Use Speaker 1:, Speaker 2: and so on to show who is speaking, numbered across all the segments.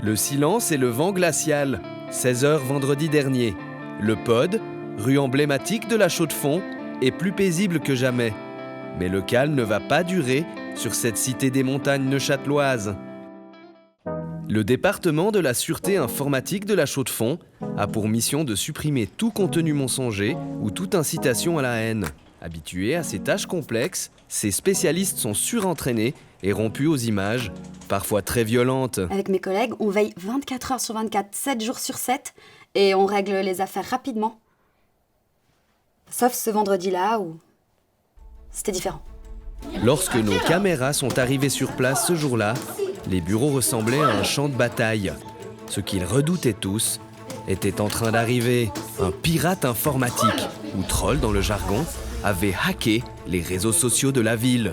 Speaker 1: Le silence et le vent glacial, 16h vendredi dernier. Le pod, rue emblématique de la Chaux-de-Fonds, est plus paisible que jamais. Mais le calme ne va pas durer sur cette cité des montagnes neuchâteloises. Le département de la sûreté informatique de la Chaux-de-Fonds a pour mission de supprimer tout contenu mensonger ou toute incitation à la haine. Habitués à ces tâches complexes, ces spécialistes sont surentraînés et rompus aux images, parfois très violentes.
Speaker 2: Avec mes collègues, on veille 24 heures sur 24, 7 jours sur 7, et on règle les affaires rapidement. Sauf ce vendredi-là où c'était différent.
Speaker 1: Lorsque nos caméras sont arrivées sur place ce jour-là, les bureaux ressemblaient à un champ de bataille. Ce qu'ils redoutaient tous était en train d'arriver. Un pirate informatique, ou troll dans le jargon, avait hacké les réseaux sociaux de la ville.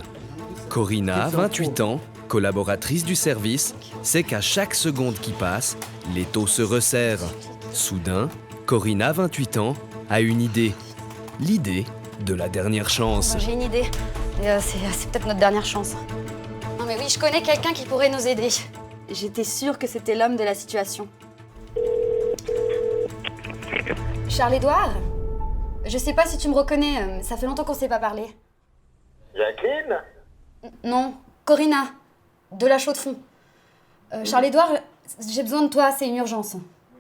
Speaker 1: Corinna, 28 ans, collaboratrice du service, sait qu'à chaque seconde qui passe, l'étau se resserre. Soudain, Corinna, 28 ans, a une idée. L'idée de la dernière chance.
Speaker 2: J'ai une idée. C'est peut-être notre dernière chance. Non mais oui, je connais quelqu'un qui pourrait nous aider. J'étais sûre que c'était l'homme de la situation. Charles-Édouard ? Je sais pas si tu me reconnais, ça fait longtemps qu'on s'est pas parlé.
Speaker 3: Jacqueline ?
Speaker 2: Non, Corinna, de la Chaux-de-Fonds. Charles-Édouard, j'ai besoin de toi, c'est une urgence.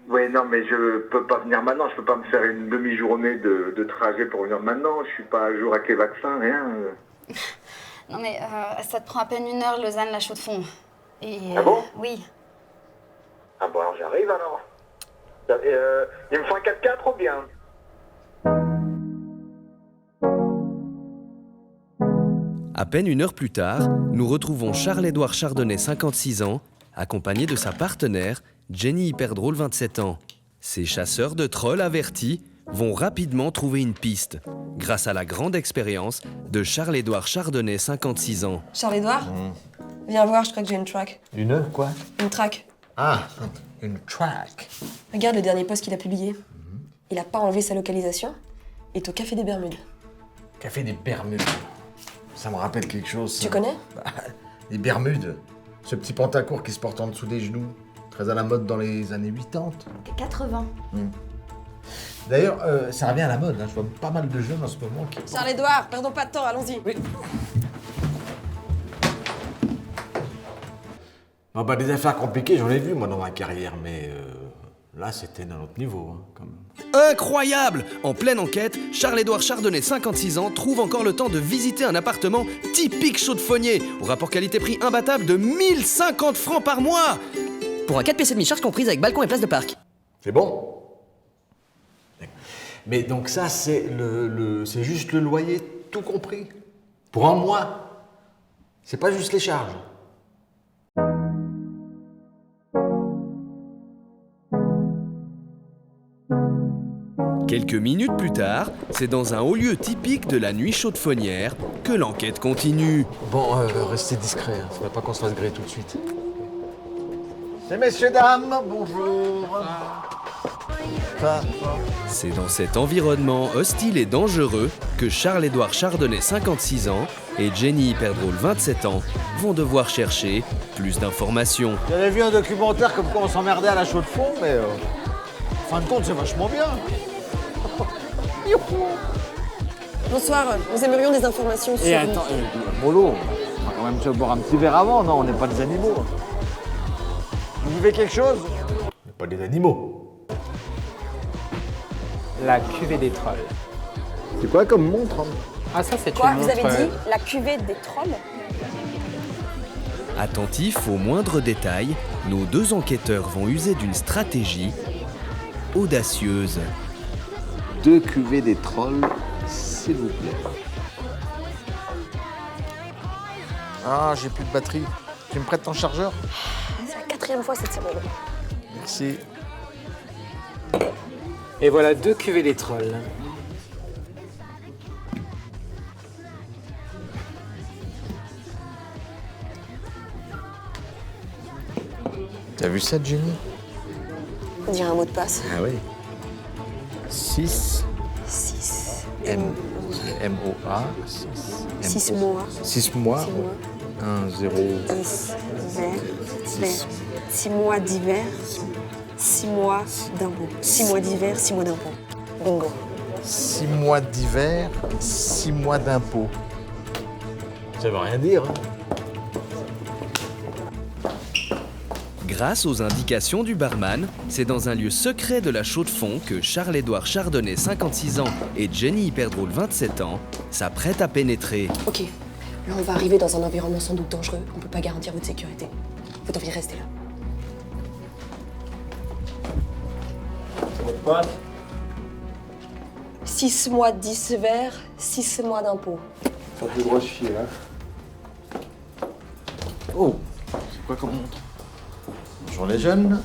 Speaker 3: Oui, non, mais je peux pas venir maintenant. Je peux pas me faire une demi-journée de trajet pour venir maintenant. Je suis pas à jour avec les vaccins, rien.
Speaker 2: Non mais ça te prend à peine 1 heure, Lausanne-la Chaux-de-Fonds. Et,
Speaker 3: Ah bon ?
Speaker 2: Oui.
Speaker 3: Ah bon, alors j'arrive alors. Il me faut un 4x4 ou bien ?
Speaker 1: À peine 1 heure plus tard, nous retrouvons Charles-Édouard Chardonnay, 56 ans, accompagné de sa partenaire, Jenny Hyperdrôle, 27 ans. Ces chasseurs de trolls avertis vont rapidement trouver une piste, grâce à la grande expérience de Charles-Édouard Chardonnay, 56 ans.
Speaker 4: Charles-Édouard, viens voir, je crois que j'ai une track.
Speaker 5: Une quoi?
Speaker 4: Une track.
Speaker 5: Ah, une track.
Speaker 4: Regarde le dernier post qu'il a publié. Il a pas enlevé sa localisation. Il est au Café des Bermudes.
Speaker 5: Café des Bermudes. Ça me rappelle quelque chose.
Speaker 4: Tu connais?
Speaker 5: Les Bermudes. Ce petit pantacourt qui se porte en dessous des genoux. Très à la mode dans les années 80.
Speaker 2: 80.
Speaker 5: D'ailleurs, ça revient à la mode. Hein. Je vois pas mal de jeunes en ce moment qui...
Speaker 4: Charles-Édouard, perdons pas de temps, allons-y.
Speaker 5: Oui. Bon, bah, des affaires compliquées, j'en ai vu, moi, dans ma carrière, mais là, c'était d'un autre niveau. Hein, comme...
Speaker 1: Incroyable! En pleine enquête, Charles-Édouard Chardonnay, 56 ans, trouve encore le temps de visiter un appartement typique chaux-de-fonnier, au rapport qualité-prix imbattable de 1050 francs par mois!
Speaker 6: Pour un 4 pièces et demi charge comprise avec balcon et place de parc.
Speaker 5: C'est bon. Mais donc ça, c'est c'est juste le loyer, tout compris. Pour un mois. C'est pas juste les charges.
Speaker 1: Quelques minutes plus tard, c'est dans un haut lieu typique de la nuit chaudefonnière que l'enquête continue.
Speaker 5: Bon, restez discret, hein. Faudrait pas qu'on se fasse griller tout de suite. C'est messieurs, dames, bonjour.
Speaker 1: C'est dans cet environnement hostile et dangereux que Charles-Édouard Chardonnay, 56 ans, et Jenny Hyperdrôle, 27 ans, vont devoir chercher plus d'informations.
Speaker 5: J'avais vu un documentaire comme quoi on s'emmerdait à la Chaux-de-Fonds, mais en fin de compte, c'est vachement bien.
Speaker 4: Bonsoir, nous aimerions des informations sur...
Speaker 7: Et attends, Molo, on va quand même se boire un petit verre avant, non, on n'est pas des animaux. Vous buvez quelque chose?
Speaker 5: On n'est pas des animaux.
Speaker 7: La cuvée des trolls.
Speaker 5: C'est quoi comme montre hein?
Speaker 7: Ah ça c'est
Speaker 4: Quoi,
Speaker 7: une
Speaker 4: vous
Speaker 7: montre...
Speaker 4: avez dit la cuvée des trolls?
Speaker 1: Attentifs aux moindres détails, nos deux enquêteurs vont user d'une stratégie audacieuse.
Speaker 8: 2 cuvées des trolls, s'il vous plaît.
Speaker 5: Ah, j'ai plus de batterie. Tu me prêtes ton chargeur?
Speaker 4: C'est la 4e fois cette semaine.
Speaker 5: Merci.
Speaker 7: Et voilà 2 cuvées des trolls.
Speaker 5: T'as vu ça, Jenny?
Speaker 4: On dirait un mot de passe.
Speaker 5: Ah oui. 6
Speaker 4: 6
Speaker 5: M-O-A.
Speaker 4: 6 mois.
Speaker 5: 6 mois.
Speaker 4: 6 mois.
Speaker 5: 1, 0,
Speaker 4: 10, 20,
Speaker 5: 6.
Speaker 4: 6 mois d'hiver, 6 mois d'impôt. 6 mois d'hiver, 6 mois d'impôt. Bingo.
Speaker 5: 6 mois d'hiver, 6 mois d'impôt. Ça veut rien dire, hein.
Speaker 1: Grâce aux indications du barman, c'est dans un lieu secret de la Chaux-de-Fonds que Charles-Édouard Chardonnay, 56 ans, et Jenny Hyperdrôle, 27 ans, s'apprêtent à pénétrer.
Speaker 4: Ok, là on va arriver dans un environnement sans doute dangereux. On peut pas garantir votre sécurité. Vous devriez rester là.
Speaker 7: Votre pote
Speaker 4: 6 mois 10 verres, 6 mois d'impôt.
Speaker 7: Ça fait gros chier, hein. Oh, c'est quoi comme montre?
Speaker 5: Bonjour les jeunes.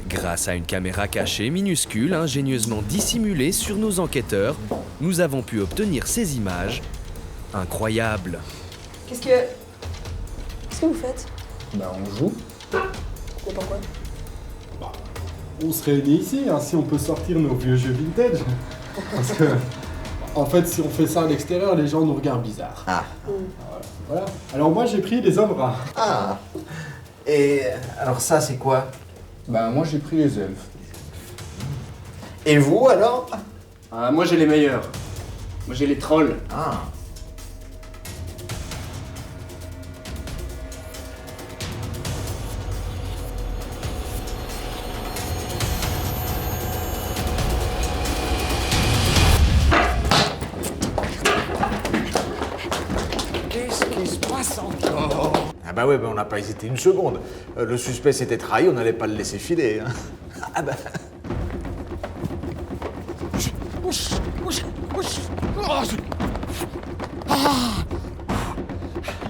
Speaker 1: Grâce à une caméra cachée minuscule, ingénieusement dissimulée sur nos enquêteurs, nous avons pu obtenir ces images incroyables.
Speaker 4: Qu'est-ce que vous faites?
Speaker 9: Bah on joue.
Speaker 4: Mais pourquoi?
Speaker 9: On se réunit ici, hein, si on peut sortir nos vieux jeux vintage. Parce que, en fait, si on fait ça à l'extérieur, les gens nous regardent bizarre.
Speaker 5: Ah.
Speaker 9: Voilà. Alors moi, j'ai pris les hommes rats.
Speaker 5: Ah. Et alors ça, c'est quoi?
Speaker 9: Bah moi, j'ai pris les elfes.
Speaker 5: Et vous, alors?
Speaker 10: Ah, moi, j'ai les meilleurs. Moi, j'ai les trolls.
Speaker 5: Ah. Qu'est-ce qui se passe encore? Ah bah ouais, bah on n'a pas hésité une seconde. Le suspect s'était trahi, on n'allait pas le laisser filer. Hein. Ah bah...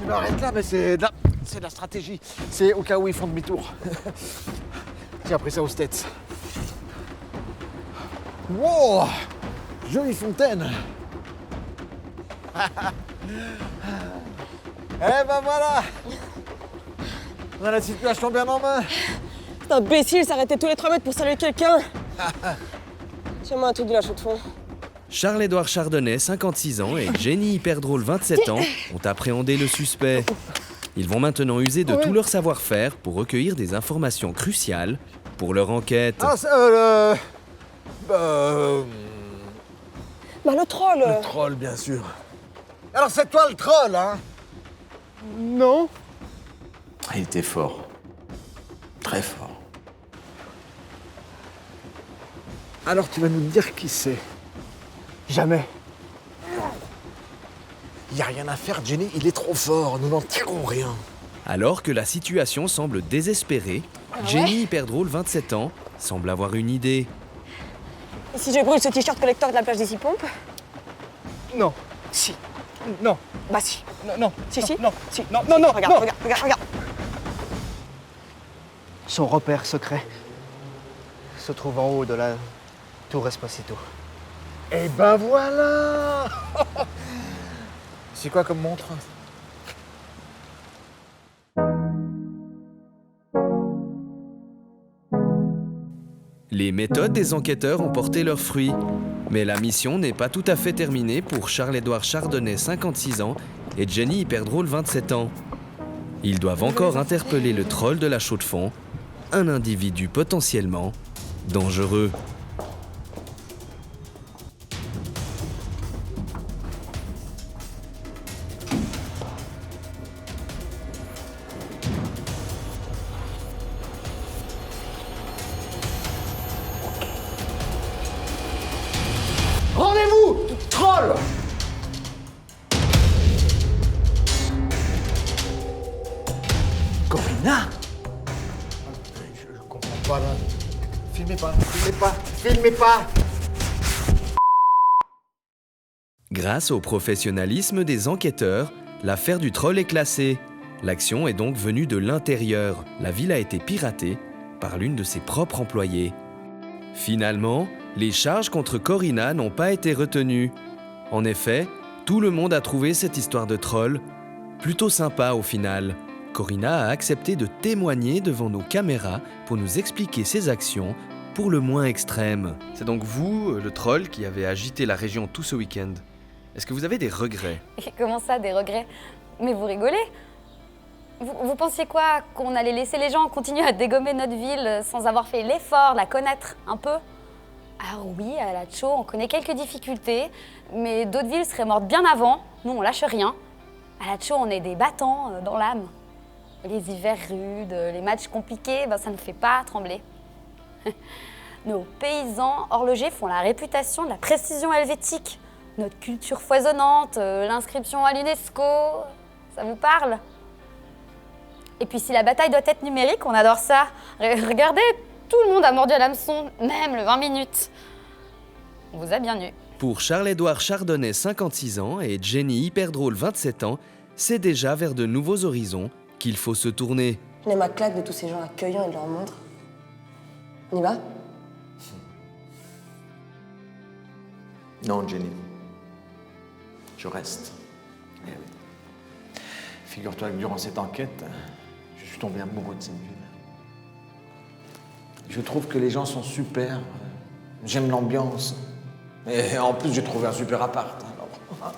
Speaker 5: Il m'arrête là, mais c'est de la stratégie. C'est au cas où ils font demi-tour. J'ai appris ça aux States. Wow! Jolie fontaine! Eh ben voilà! On a la situation bien en main.
Speaker 4: Cet imbécile s'arrêtait tous les 3 mètres pour saluer quelqu'un. Tiens-moi un truc de la Chaux-de-Fonds.
Speaker 1: Charles-Édouard Chardonnay, 56 ans, et Jenny Hyperdrôle, 27 ans, ont appréhendé le suspect. Ils vont maintenant user de tout leur savoir-faire pour recueillir des informations cruciales pour leur enquête.
Speaker 5: Ah, c'est
Speaker 4: Bah le troll.
Speaker 5: le troll, bien sûr. Alors c'est toi le troll, hein?
Speaker 9: Non.
Speaker 8: Il était fort. Très fort.
Speaker 5: Alors tu vas nous dire qui c'est?
Speaker 9: Jamais.
Speaker 5: Y a rien à faire, Jenny, il est trop fort, nous n'en tirons rien.
Speaker 1: Alors que la situation semble désespérée, Jenny Hyperdrôle, 27 ans, semble avoir une idée.
Speaker 4: Et si je brûle ce t-shirt collector de la plage des 6 pompes?
Speaker 9: Non.
Speaker 4: Si.
Speaker 9: Non.
Speaker 4: Bah si.
Speaker 9: Non, non.
Speaker 4: Si, si.
Speaker 9: Non.
Speaker 4: Si.
Speaker 9: Non, non, non.
Speaker 4: Regarde,
Speaker 9: non.
Speaker 4: regarde.
Speaker 11: Son repère secret se trouve en haut de la tour Espacito.
Speaker 5: Eh ben voilà. C'est quoi comme montre?
Speaker 1: Les méthodes des enquêteurs ont porté leurs fruits. Mais la mission n'est pas tout à fait terminée pour Charles-Édouard Chardonnay, 56 ans, et Jenny Hyperdrôle, 27 ans. Ils doivent encore interpeller le troll de la Chaux-de-Fonds, un individu potentiellement dangereux.
Speaker 5: Rendez-vous, troll! Corina? Je comprends pas là. Filmez pas, filmez pas, filmez pas!
Speaker 1: Grâce au professionnalisme des enquêteurs, l'affaire du troll est classée. L'action est donc venue de l'intérieur. La ville a été piratée par l'une de ses propres employées. Finalement, les charges contre Corina n'ont pas été retenues. En effet, tout le monde a trouvé cette histoire de troll plutôt sympa au final. Corina a accepté de témoigner devant nos caméras pour nous expliquer ses actions pour le moins extrêmes. C'est donc vous, le troll, qui avez agité la région tout ce week-end. Est-ce que vous avez des regrets?
Speaker 2: Comment ça, des regrets? Mais vous rigolez? Vous pensiez quoi? Qu'on allait laisser les gens continuer à dégommer notre ville sans avoir fait l'effort de la connaître un peu? Alors oui, à Ajaccio, on connaît quelques difficultés, mais d'autres villes seraient mortes bien avant. Nous, on lâche rien. À Ajaccio, on est des battants dans l'âme. Les hivers rudes, les matchs compliqués, ça ne fait pas trembler. Nos paysans horlogers font la réputation de la précision helvétique. Notre culture foisonnante, l'inscription à l'UNESCO, ça vous parle? Et puis si la bataille doit être numérique, on adore ça. Regardez, tout le monde a mordu à l'hameçon, même le 20 minutes. On vous a bien eu.
Speaker 1: Pour Charles-Édouard Chardonnay, 56 ans, et Jenny Hyperdrôle, 27 ans, c'est déjà vers de nouveaux horizons qu'il faut se tourner.
Speaker 4: J'en ai ma claque de tous ces gens accueillants et de leur montre. On y va?
Speaker 5: Non, Jenny. Je reste. Eh oui. Figure-toi que durant cette enquête, je suis tombé amoureux de cette ville. Je trouve que les gens sont super. J'aime l'ambiance. Et en plus, j'ai trouvé un super appart. Alors.